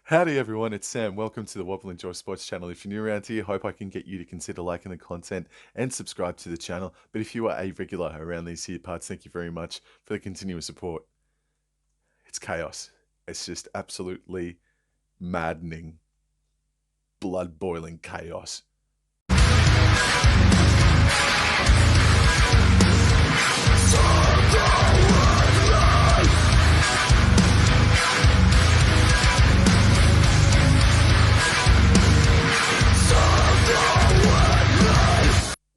Howdy everyone, it's Sam. Welcome to the Wobble Enjoy Sports channel. If you're new around here, hope I can get you to consider liking the content and subscribe to the channel. But if you are a regular around these here parts, thank you very much for the continuous support. It's chaos. It's just absolutely maddening, blood-boiling chaos.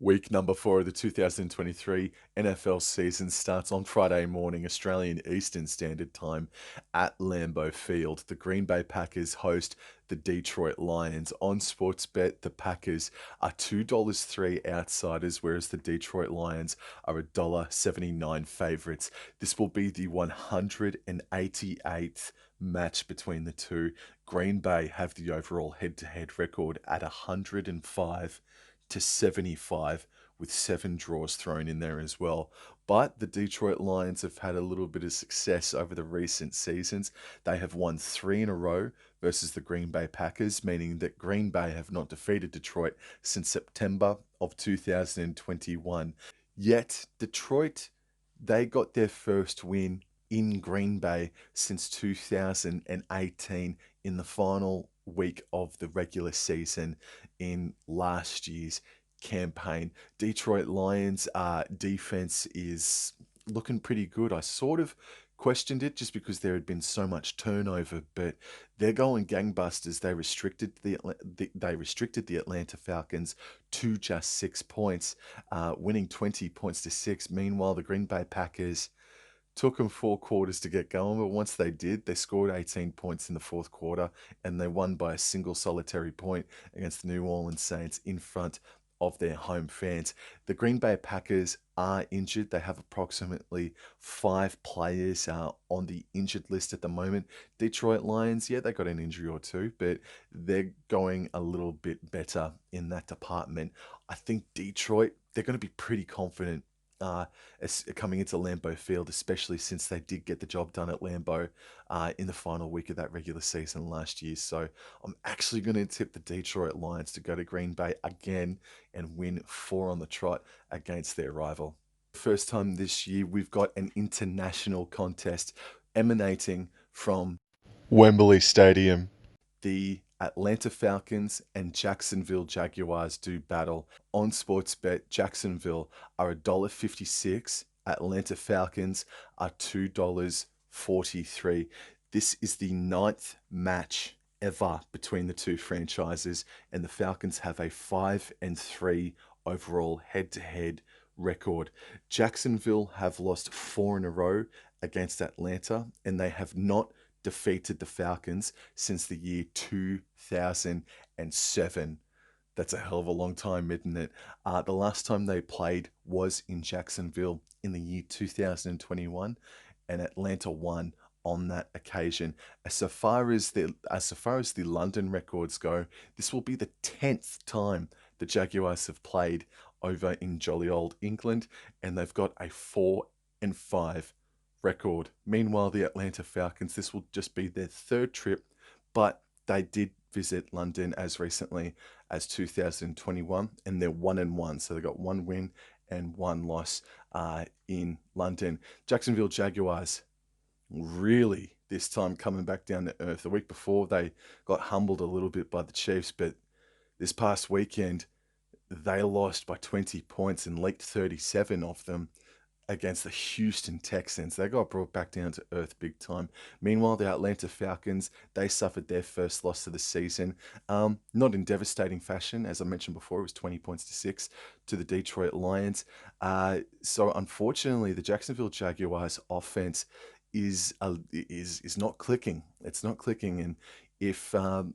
Week number 4 of the 2023 NFL season starts on Friday morning, Australian Eastern Standard Time at Lambeau Field. The Green Bay Packers host the Detroit Lions. On Sportsbet, the Packers are $2.03 outsiders, whereas the Detroit Lions are $1.79 favourites. This will be the 188th match between the two. Green Bay have the overall head-to-head record at 105-75, with 7 draws thrown in there as well. But the Detroit Lions have had a little bit of success over the recent seasons. They have won 3 in a row versus the Green Bay Packers, meaning that Green Bay have not defeated Detroit since September of 2021. Yet Detroit, they got their first win in Green Bay since 2018 in the final week of the regular season in last year's campaign. Detroit Lions defense is looking pretty good. I sort of questioned it just because there had been so much turnover, but they're going gangbusters. They restricted the Atlanta Falcons to just 6 points, winning 20 points to 6. Meanwhile, the Green Bay Packers took them 4 quarters to get going, but once they did, they scored 18 points in the fourth quarter, and they won by a single solitary point against the New Orleans Saints in front of their home fans. The Green Bay Packers are injured. They have approximately 5 players on the injured list at the moment. Detroit Lions, yeah, they got an injury or two, but they're going a little bit better in that department. I think Detroit, they're going to be pretty confident coming into Lambeau Field, especially since they did get the job done at Lambeau in the final week of that regular season last year. So I'm actually going to tip the Detroit Lions to go to Green Bay again and win 4 on the trot against their rival. First time this year, we've got an international contest emanating from Wembley Stadium. The Atlanta Falcons and Jacksonville Jaguars do battle. On Sportsbet, Jacksonville are $1.56. Atlanta Falcons are $2.43. This is the 9th match ever between the two franchises, and the Falcons have a 5-3 overall head-to-head record. Jacksonville have lost 4 in a row against Atlanta, and they have not defeated the Falcons since the year 2007. That's a hell of a long time, isn't it? The last time they played was in Jacksonville in the year 2021, and Atlanta won on that occasion. As far as the London records go, this will be the 10th time the Jaguars have played over in jolly old England, and they've got a 4-5 record. Meanwhile, the Atlanta Falcons, this will just be their 3rd trip, but they did visit London as recently as 2021, and they're 1-1. So they got 1 win and 1 loss in London. Jacksonville Jaguars, really this time coming back down to earth. The week before, they got humbled a little bit by the Chiefs, but this past weekend, they lost by 20 points and leaked 37 of them against the Houston Texans. They got brought back down to earth big time. Meanwhile, the Atlanta Falcons, they suffered their first loss of the season. Not in devastating fashion. As I mentioned before, it was 20 points to 6 to the Detroit Lions. So unfortunately, the Jacksonville Jaguars offense is not clicking. It's not clicking. And if the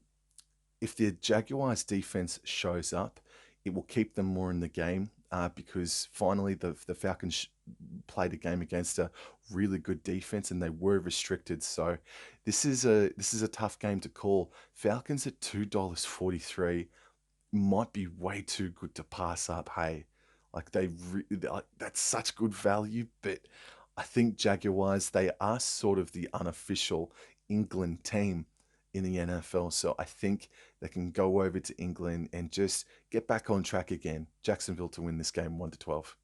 Jaguars defense shows up, it will keep them more in the game. Because finally the Falcons played a game against a really good defense, and they were restricted. So this is a tough game to call. Falcons at $2.43 might be way too good to pass up. Hey, like that's such good value, but I think Jaguars, they are sort of the unofficial England team in the NFL. So I think they can go over to England and just get back on track again. Jacksonville to win this game 1-12.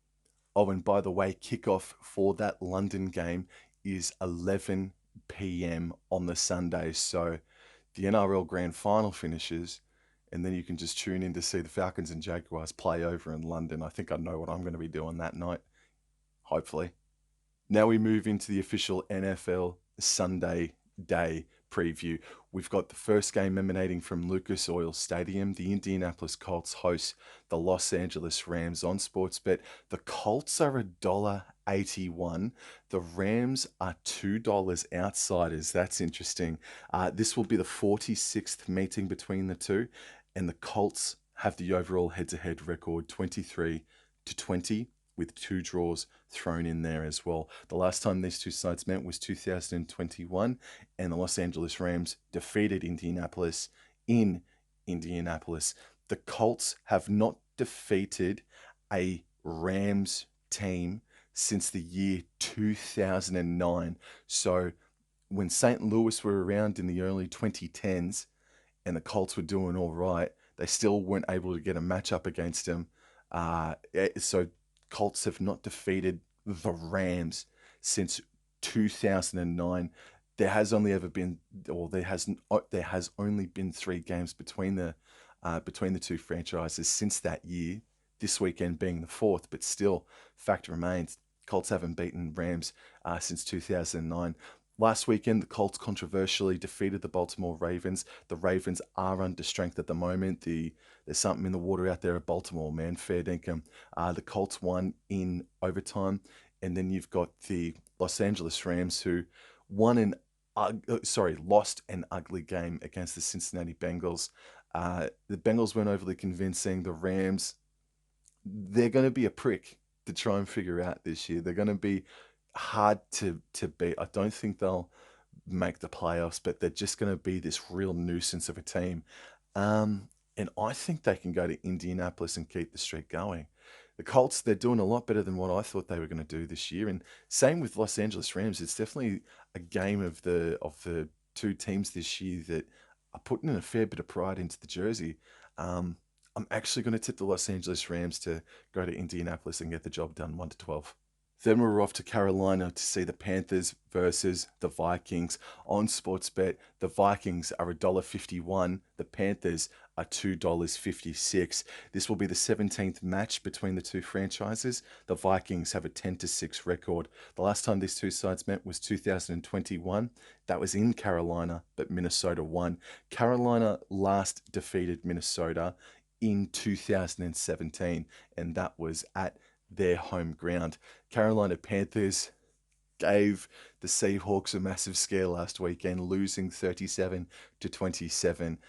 Oh, and by the way, kickoff for that London game is 11 p.m. on the Sunday. So the NRL Grand Final finishes, and then you can just tune in to see the Falcons and Jaguars play over in London. I think I know what I'm going to be doing that night, hopefully. Now we move into the official NFL Sunday day preview. We've got the first game emanating from Lucas Oil Stadium. The Indianapolis Colts host the Los Angeles Rams on Sportsbet. The Colts are $1.81. The Rams are $2 outsiders. That's interesting. This will be the 46th meeting between the two, and the Colts have the overall head-to-head record 23-20 with 2 draws thrown in there as well. The last time these two sides met was 2021, and the Los Angeles Rams defeated Indianapolis in Indianapolis. The Colts have not defeated a Rams team since the year 2009. So when St. Louis were around in the early 2010s and the Colts were doing all right, they still weren't able to get a matchup against them. So Colts have not defeated the Rams since 2009. There has only ever been, or there has only been 3 games between the two franchises since that year. This weekend being the 4th, but still, fact remains, Colts haven't beaten Rams since 2009. Last weekend, the Colts controversially defeated the Baltimore Ravens. The Ravens are under strength at the moment. There's something in the water out there at Baltimore, man. Fair dinkum. The Colts won in overtime. And then you've got the Los Angeles Rams who lost an ugly game against the Cincinnati Bengals. The Bengals weren't overly convincing. The Rams, they're going to be a prick to try and figure out this year. They're going to be hard to beat. I don't think they'll make the playoffs, but they're just going to be this real nuisance of a team. And I think they can go to Indianapolis and keep the streak going. The Colts, they're doing a lot better than what I thought they were going to do this year. And same with Los Angeles Rams. It's definitely a game of the two teams this year that are putting in a fair bit of pride into the jersey. I'm actually going to tip the Los Angeles Rams to go to Indianapolis and get the job done 1-12. Then we're off to Carolina to see the Panthers versus the Vikings on Sportsbet. The Vikings are $1.51. The Panthers are $2.56. This will be the 17th match between the two franchises. The Vikings have a 10-6 record. The last time these two sides met was 2021. That was in Carolina, but Minnesota won. Carolina last defeated Minnesota in 2017, and that was at their home ground. Carolina Panthers gave the Seahawks a massive scare last weekend, losing 37-27.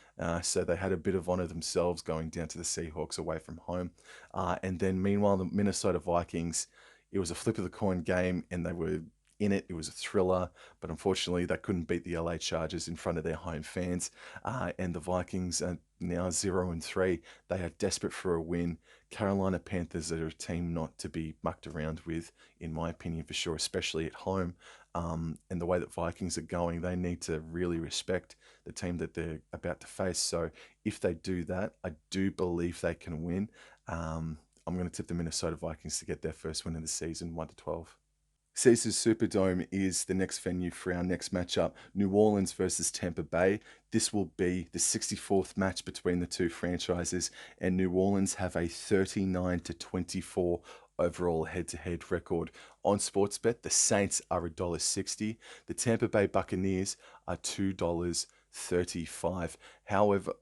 So they had a bit of honor themselves going down to the Seahawks away from home. And then meanwhile, the Minnesota Vikings, it was a flip of the coin game and they were in it. It was a thriller, but unfortunately they couldn't beat the LA Chargers in front of their home fans. And the Vikings are now 0-3. They are desperate for a win. Carolina Panthers are a team not to be mucked around with, in my opinion, for sure, especially at home. And the way that Vikings are going, they need to really respect the team that they're about to face. So if they do that, I do believe they can win. I'm going to tip the Minnesota Vikings to get their first win of the season, 1-12. Caesars Superdome is the next venue for our next matchup, New Orleans versus Tampa Bay. This will be the 64th match between the two franchises, and New Orleans have a 39-24 overall head-to-head record. On Sportsbet, the Saints are $1.60. The Tampa Bay Buccaneers are $2.35. However,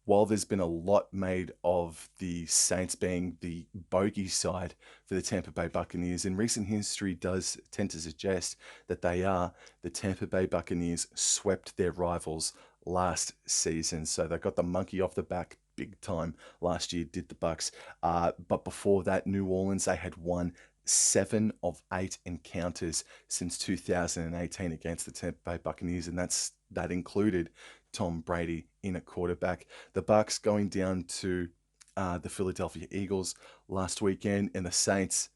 while there's been a lot made of the Saints being the bogey side for the Tampa Bay Buccaneers, in recent history does tend to suggest that they are. The Tampa Bay Buccaneers swept their rivals last season, so they got the monkey off the back big time last year, did the Bucs. But before that, New Orleans, they had won 7 of 8 encounters since 2018 against the Tampa Bay Buccaneers, and that included Tom Brady in at quarterback. The Bucs going down to the Philadelphia Eagles last weekend, and the Saints,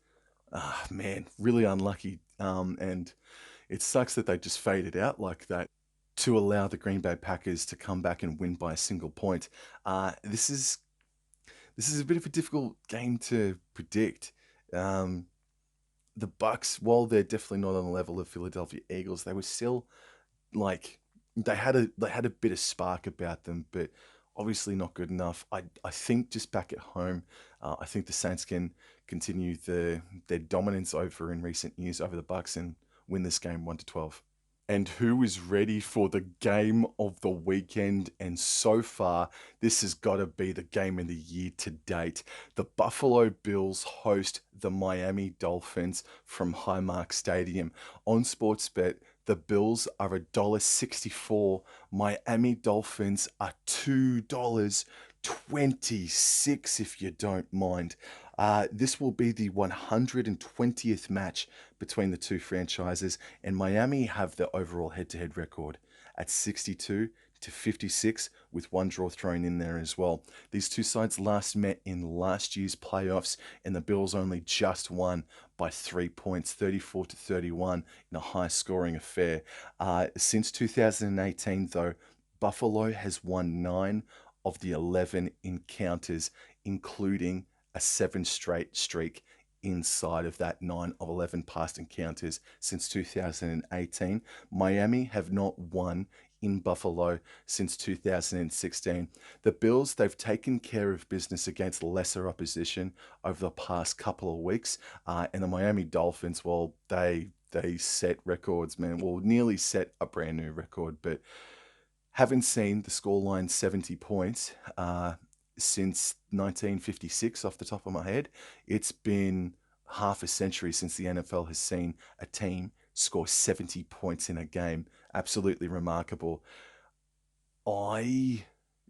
man, really unlucky. And It sucks that they just faded out like that to allow the Green Bay Packers to come back and win by a single point. This is a bit of a difficult game to predict. Um, the Bucks, while they're definitely not on the level of Philadelphia Eagles, they were still like they had a bit of spark about them, but obviously not good enough. I think just back at home, I think the Saints can continue their dominance over in recent years over the Bucks and win this game 1-12. And who is ready for the game of the weekend? And so far, this has got to be the game of the year to date. The Buffalo Bills host the Miami Dolphins from Highmark Stadium. On Sportsbet, the Bills are $1.64. Miami Dolphins are $2.26, if you don't mind. This will be the 120th match between the two franchises, and Miami have the overall head-to-head record at 62-56, with one draw thrown in there as well. These two sides last met in last year's playoffs, and the Bills only just won by 3 points, 34-31, in a high-scoring affair. Since 2018, though, Buffalo has won 9 of the 11 encounters, including a 7 straight streak inside of that 9 of 11 past encounters since 2018. Miami have not won in Buffalo since 2016. The Bills, they've taken care of business against lesser opposition over the past couple of weeks. And the Miami Dolphins, well, they set records, man. Well, nearly set a brand new record, but haven't seen the scoreline 70 points since 1956 off the top of my head. It's been half a century since the NFL has seen a team score 70 points in a game. Absolutely remarkable. I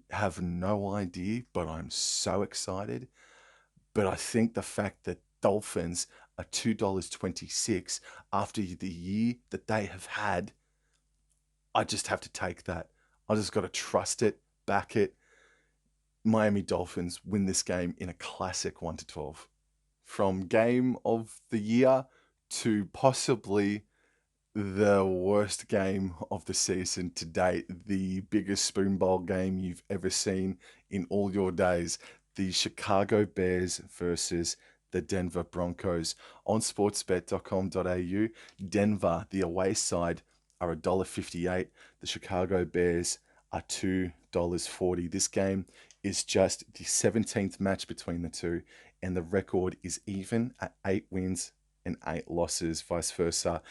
have no idea, but I'm so excited. But I think the fact that Dolphins are $2.26 after the year that they have had, I just have to take that. I just got to trust it, back it. Miami Dolphins win this game in a classic 1-12. From game of the year to possibly the worst game of the season to date, the biggest spoon bowl game you've ever seen in all your days, the Chicago Bears versus the Denver Broncos. On sportsbet.com.au, Denver, the away side, are $1.58. The Chicago Bears are $2.40. This game is just the 17th match between the two, and the record is even at 8 wins and 8 losses, vice versa.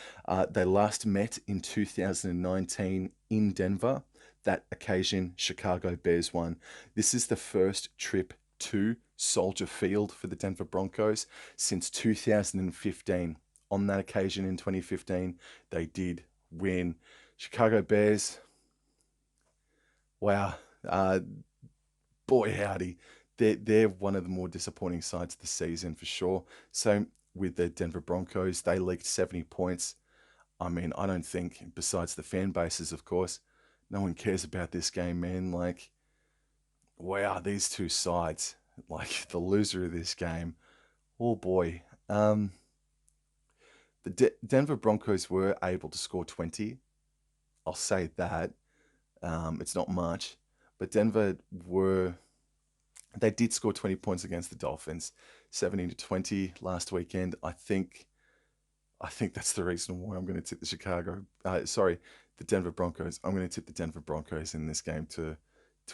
They last met in 2019 in Denver. That occasion, Chicago Bears won. This is the first trip to Soldier Field for the Denver Broncos since 2015. On that occasion in 2015, they did win. Chicago Bears, wow, boy howdy, they're one of the more disappointing sides of the season for sure. So with the Denver Broncos, they leaked 70 points. I mean, I don't think, besides the fan bases, of course, no one cares about this game, man. Like, wow, these two sides, like the loser of this game, oh boy. The Denver Broncos were able to score 20. I'll say that. It's not much, but they did score 20 points against the Dolphins, 17-20 last weekend. I think that's the reason why I'm going to tip the Denver Broncos. I'm going to tip the Denver Broncos in this game to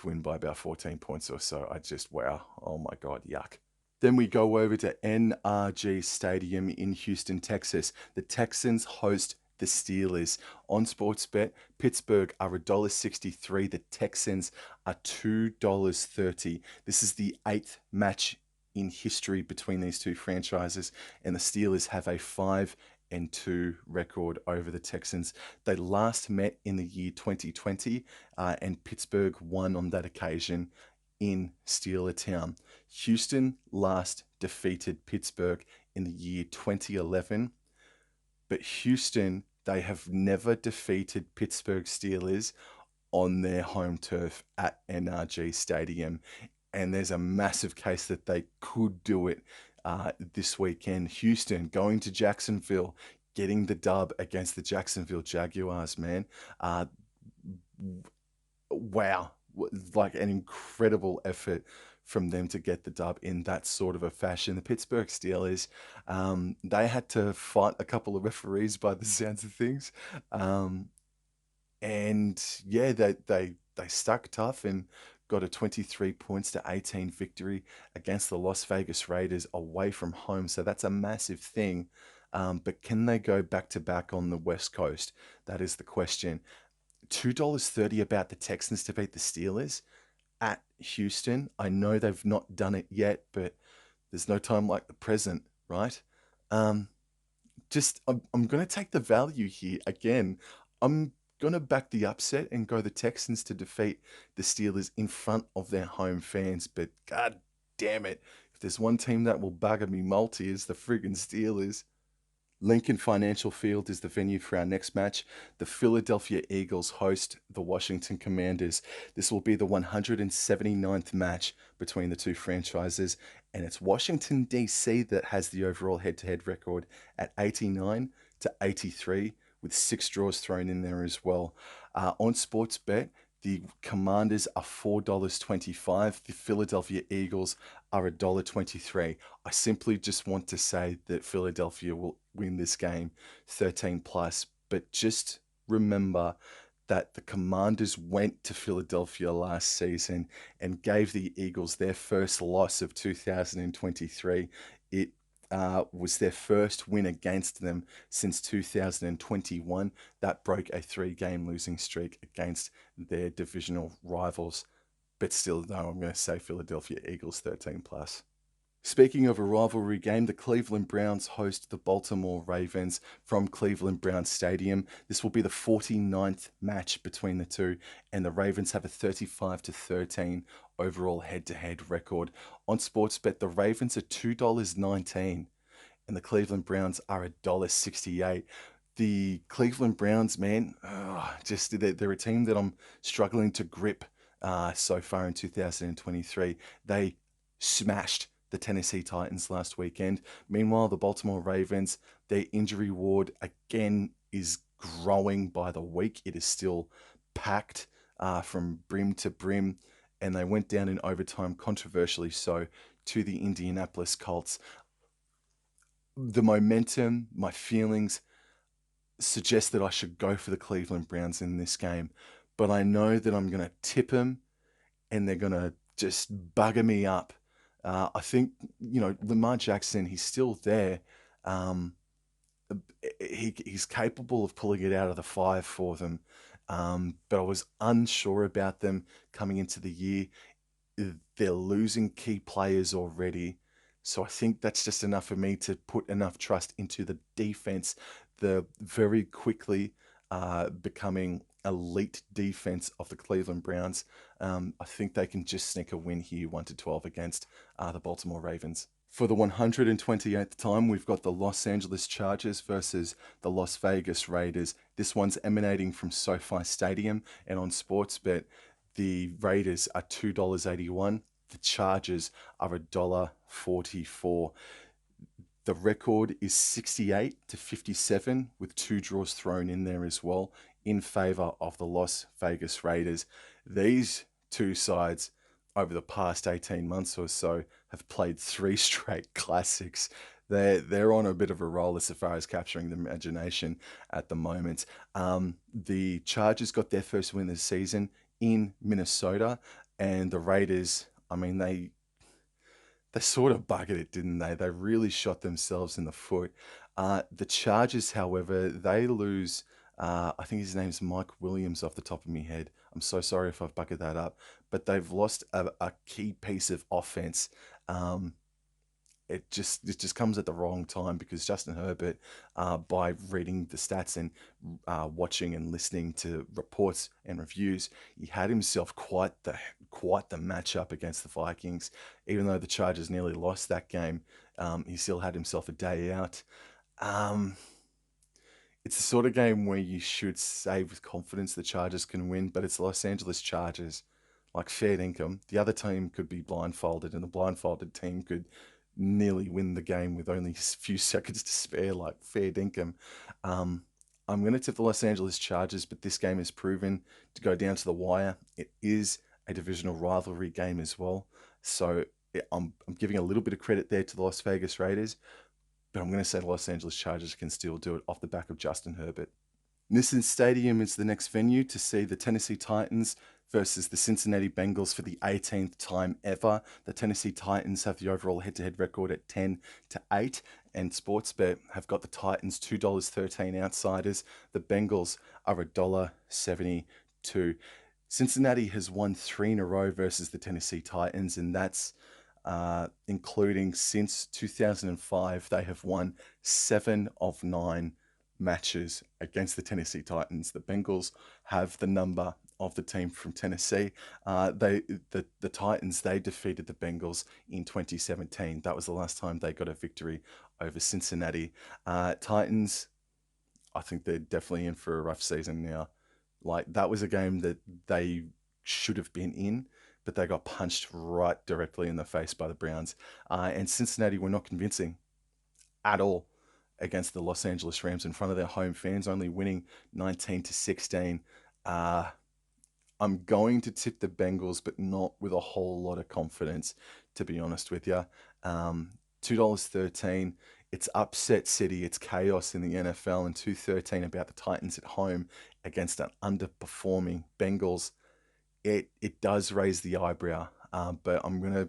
win by about 14 points or so. Wow, oh my God, yuck. Then we go over to NRG Stadium in Houston, Texas. The Texans host the Steelers. On Sportsbet, Pittsburgh are $1.63. The Texans are $2.30. This is the 8th match in history between these two franchises, and the Steelers have a 5-2 record over the Texans. They last met in the year 2020, and Pittsburgh won on that occasion in Steelertown. Houston last defeated Pittsburgh in the year 2011, but Houston, they have never defeated Pittsburgh Steelers on their home turf at NRG Stadium. And there's a massive case that they could do it this weekend. Houston going to Jacksonville getting the dub against the Jacksonville Jaguars, man. Uh, wow, like an incredible effort from them to get the dub in that sort of a fashion. The Pittsburgh Steelers, they had to fight a couple of referees by the sounds of things. Um, and yeah, they stuck tough and got a 23 points to 18 victory against the Las Vegas Raiders away from home. So that's a massive thing. But can they go back to back on the West Coast? That is the question. $2.30 about the Texans to beat the Steelers at Houston. I know they've not done it yet, but there's no time like the present, right? Um, I'm going to take the value here again. I'm going to back the upset and go the Texans to defeat the Steelers in front of their home fans. But god damn it, if there's one team that will bugger me multi, is the friggin' Steelers. Lincoln Financial Field is the venue for our next match. The Philadelphia Eagles host the Washington Commanders. This will be the 179th match between the two franchises, and it's Washington, D.C. that has the overall head-to-head record at 89 to 83, with 6 draws thrown in there as well. On Sportsbet, the Commanders are $4.25. The Philadelphia Eagles are $1.23. I simply just want to say that Philadelphia will win this game 13 plus, but just remember that the Commanders went to Philadelphia last season and gave the Eagles their first loss of 2023. It was their first win against them since 2021. That broke a 3-game losing streak against their divisional rivals. But still, though, I'm going to say Philadelphia Eagles 13 plus. Speaking of a rivalry game, the Cleveland Browns host the Baltimore Ravens from Cleveland Browns Stadium. This will be the 49th match between the two, and the Ravens have a 35 to 13 overall head-to-head record. On Sportsbet, the Ravens are $2.19 and the Cleveland Browns are $1.68. The Cleveland Browns, man, they're a team that I'm struggling to grip so far in 2023. They smashed the Tennessee Titans last weekend. Meanwhile, the Baltimore Ravens, their injury ward again is growing by the week. It is still packed from brim to brim, and they went down in overtime, controversially so, to the Indianapolis Colts. The momentum, my feelings suggest that I should go for the Cleveland Browns in this game, but I know that I'm going to tip them and they're going to just bugger me up. I think, Lamar Jackson, he's still there. Um, he's capable of pulling it out of the fire for them. But I was unsure about them coming into the year. They're losing key players already. So I think that's just enough for me to put enough trust into the defense, the very quickly becoming elite defense of the Cleveland Browns. I think they can just sneak a win here, 1-12 against the Baltimore Ravens. For the 128th time, we've got the Los Angeles Chargers versus the Las Vegas Raiders. This one's emanating from SoFi Stadium, and on Sportsbet, the Raiders are $2.81. The Chargers are $1.44. The record is 68 to 57 with 2 draws thrown in there as well in favor of the Las Vegas Raiders. These two sides over the past 18 months or so have played 3 straight classics. They're on a bit of a roll as far as capturing the imagination at the moment. The Chargers got their first win this season in Minnesota, and the Raiders, I mean, they sort of buggered it, didn't they? They really shot themselves in the foot. The Chargers, however, they lose. I think his name's Mike Williams off the top of my head. I'm so sorry if I've buggered that up. But they've lost a key piece of offense. It just comes at the wrong time because Justin Herbert, by reading the stats and watching and listening to reports and reviews, he had himself quite the matchup against the Vikings. Even though the Chargers nearly lost that game, he still had himself a day out. It's the sort of game where you should say with confidence the Chargers can win, but it's Los Angeles Chargers, like fair income. The other team could be blindfolded, and the blindfolded team could nearly win the game with only a few seconds to spare, like fair dinkum. Um, I'm going to tip the Los Angeles Chargers, but this game is proven to go down to the wire. It is a divisional rivalry game as well. So I'm giving a little bit of credit there to the Las Vegas Raiders, but I'm going to say the Los Angeles Chargers can still do it off the back of Justin Herbert. Nissan Stadium is the next venue to see the Tennessee Titans versus the Cincinnati Bengals for the 18th time ever. The Tennessee Titans have the overall head-to-head record at 10-8, and Sportsbet have got the Titans $2.13 outsiders. The Bengals are $1.72. Cincinnati has won 3 in a row versus the Tennessee Titans, and that's including since 2005. They have won 7 of 9 matches against the Tennessee Titans. The Bengals have the number of the team from Tennessee. The Titans, they defeated the Bengals in 2017. That was the last time they got a victory over Cincinnati. Titans, I think they're definitely in for a rough season now. Like, that was a game that they should have been in, but they got punched right directly in the face by the Browns. And Cincinnati were not convincing at all against the Los Angeles Rams in front of their home fans, only winning 19-16. I'm going to tip the Bengals, but not with a whole lot of confidence, to be honest with you. $2.13. It's upset city. It's chaos in the NFL, and $2.13 about the Titans at home against an underperforming Bengals. It does raise the eyebrow, but I'm gonna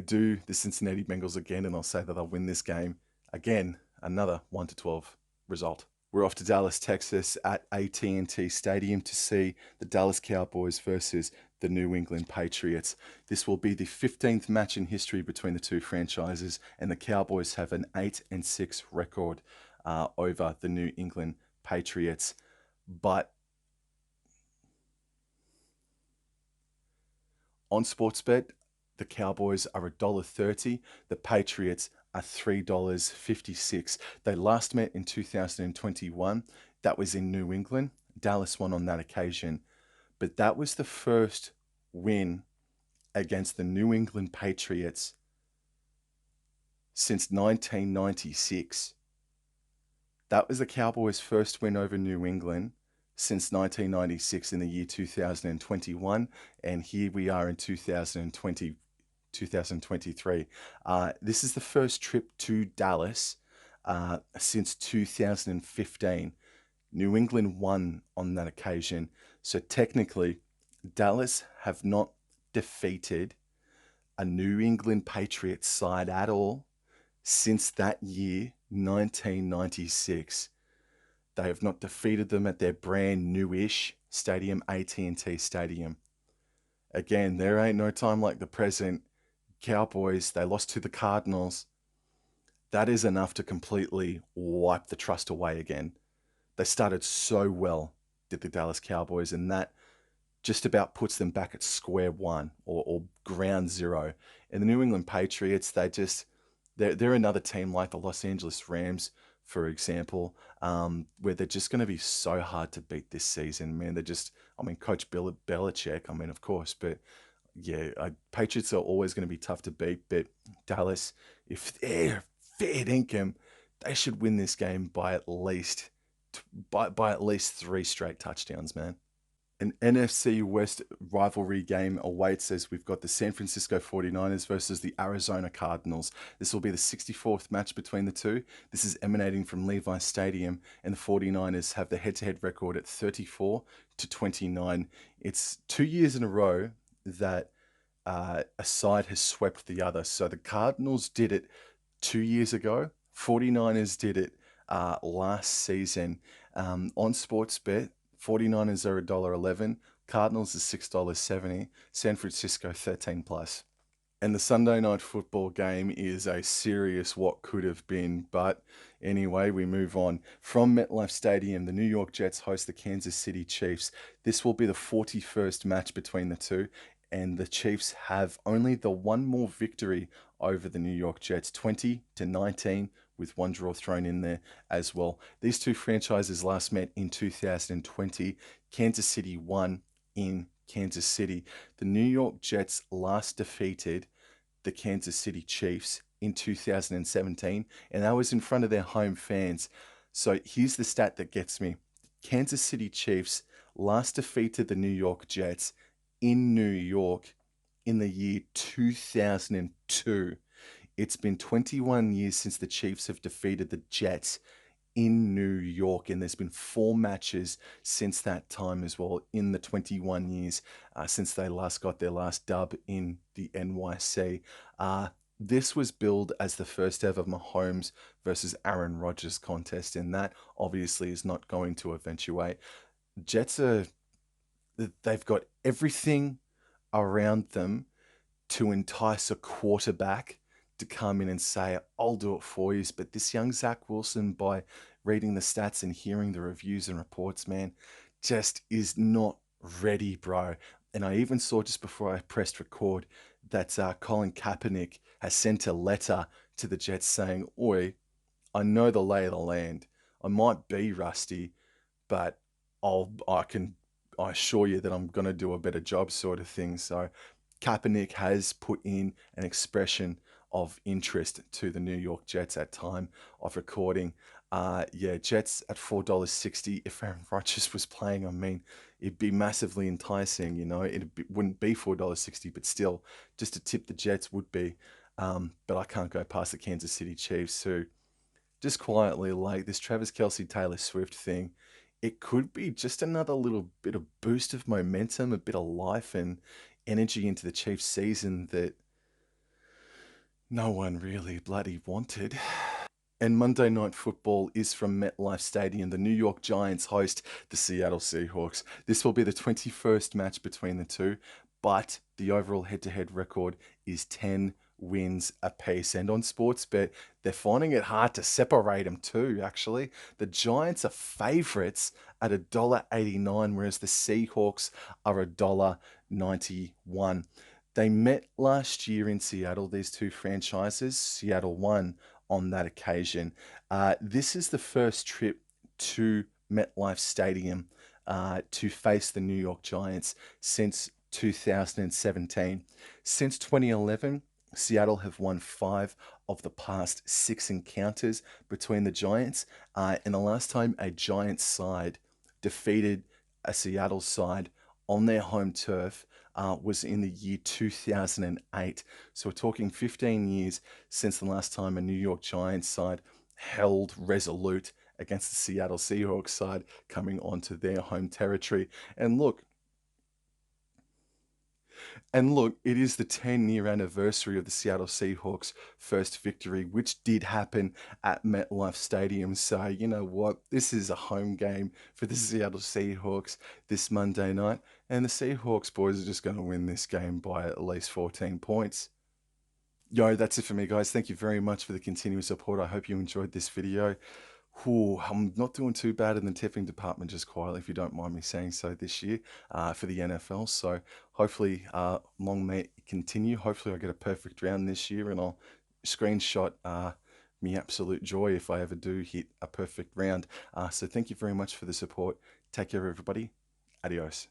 do the Cincinnati Bengals again, and I'll say that they'll win this game again. Another 1-12 result. We're off to Dallas, Texas at AT&T Stadium to see the Dallas Cowboys versus the New England Patriots. This will be the 15th match in history between the two franchises, and the Cowboys have an 8-6 record over the New England Patriots. But on Sportsbet, the Cowboys are $1.30. The Patriots are $3.56. They last met in 2021. That was in New England. Dallas won on that occasion. But that was the first win against the New England Patriots since 1996. That was the Cowboys' first win over New England since 1996 in the year 2021, and here we are in 2023. This is the first trip to Dallas since 2015. New England won on that occasion, so technically Dallas have not defeated a New England Patriots side at all since that year, 1996. They have not defeated them at their brand new-ish stadium, AT&T Stadium. Again, there ain't no time like the present. Cowboys, they lost to the Cardinals. That is enough to completely wipe the trust away again. They started so well, did the Dallas Cowboys, and that just about puts them back at square one or ground zero. And the New England Patriots, they're another team like the Los Angeles Rams, for example, where they're just going to be so hard to beat this season, man. Coach Belichick, of course, but yeah, Patriots are always going to be tough to beat, but Dallas, if they're fair dinkum, they should win this game by at least 3 straight touchdowns, man. An NFC West rivalry game awaits as we've got the San Francisco 49ers versus the Arizona Cardinals. This will be the 64th match between the two. This is emanating from Levi Stadium, and the 49ers have the head-to-head record at 34-29. It's 2 years in a row that a side has swept the other. So the Cardinals did it 2 years ago. 49ers did it last season. On Sportsbet, 49ers are $1.11, Cardinals is $6.70, San Francisco 13+. And the Sunday night football game is a serious what could have been, but anyway, we move on. From MetLife Stadium, the New York Jets host the Kansas City Chiefs. This will be the 41st match between the two, and the Chiefs have only the one more victory over the New York Jets, 20-19, with one draw thrown in there as well. These two franchises last met in 2020. Kansas City won in Kansas City. The New York Jets last defeated the Kansas City Chiefs in 2017, and that was in front of their home fans. So here's the stat that gets me. Kansas City Chiefs last defeated the New York Jets in New York in the year 2002. It's been 21 years since the Chiefs have defeated the Jets in New York, and there's been four matches since that time as well in the 21 years since they last got their last dub in the NYC. This was billed as the first ever Mahomes versus Aaron Rodgers contest, and that obviously is not going to eventuate. Jets are, they've got everything around them to entice a quarterback to come in and say, I'll do it for you. But this young Zach Wilson, by reading the stats and hearing the reviews and reports, man, just is not ready, bro. And I even saw just before I pressed record that Colin Kaepernick has sent a letter to the Jets saying, Oi, I know the lay of the land. I might be rusty, but I assure you that I'm going to do a better job, sort of thing. So Kaepernick has put in an expression of interest to the New York Jets at time of recording. Yeah, Jets at $4.60. If Aaron Rodgers was playing, I mean, it'd be massively enticing. You know, wouldn't be $4.60, but still, just to tip the Jets would be. But I can't go past the Kansas City Chiefs, who just quietly, like this Travis Kelce Taylor Swift thing, it could be just another little bit of boost of momentum, a bit of life and energy into the Chiefs season that no one really bloody wanted. And Monday Night Football is from MetLife Stadium. The New York Giants host the Seattle Seahawks. This will be the 21st match between the two, but the overall head-to-head record is 10 wins apiece. And on Sportsbet, they're finding it hard to separate them too, actually. The Giants are favourites at $1.89, whereas the Seahawks are $1.91. They met last year in Seattle, these two franchises. Seattle won on that occasion. This is the first trip to MetLife Stadium to face the New York Giants since 2017. Since 2011, Seattle have won 5 of the past 6 encounters between the Giants. And the last time a Giants side defeated a Seattle side on their home turf was in the year 2008. So we're talking 15 years since the last time a New York Giants side held resolute against the Seattle Seahawks side coming onto their home territory. And look, it is the 10-year anniversary of the Seattle Seahawks' first victory, which did happen at MetLife Stadium. So, you know what? This is a home game for the Seattle Seahawks this Monday night. And the Seahawks boys are just going to win this game by at least 14 points. Yo, that's it for me, guys. Thank you very much for the continuous support. I hope you enjoyed this video. Ooh, I'm not doing too bad in the tipping department, just quietly, if you don't mind me saying so, this year for the NFL. So hopefully, long may it continue. Hopefully, I get a perfect round this year, and I'll screenshot me absolute joy if I ever do hit a perfect round. So thank you very much for the support. Take care, everybody. Adios.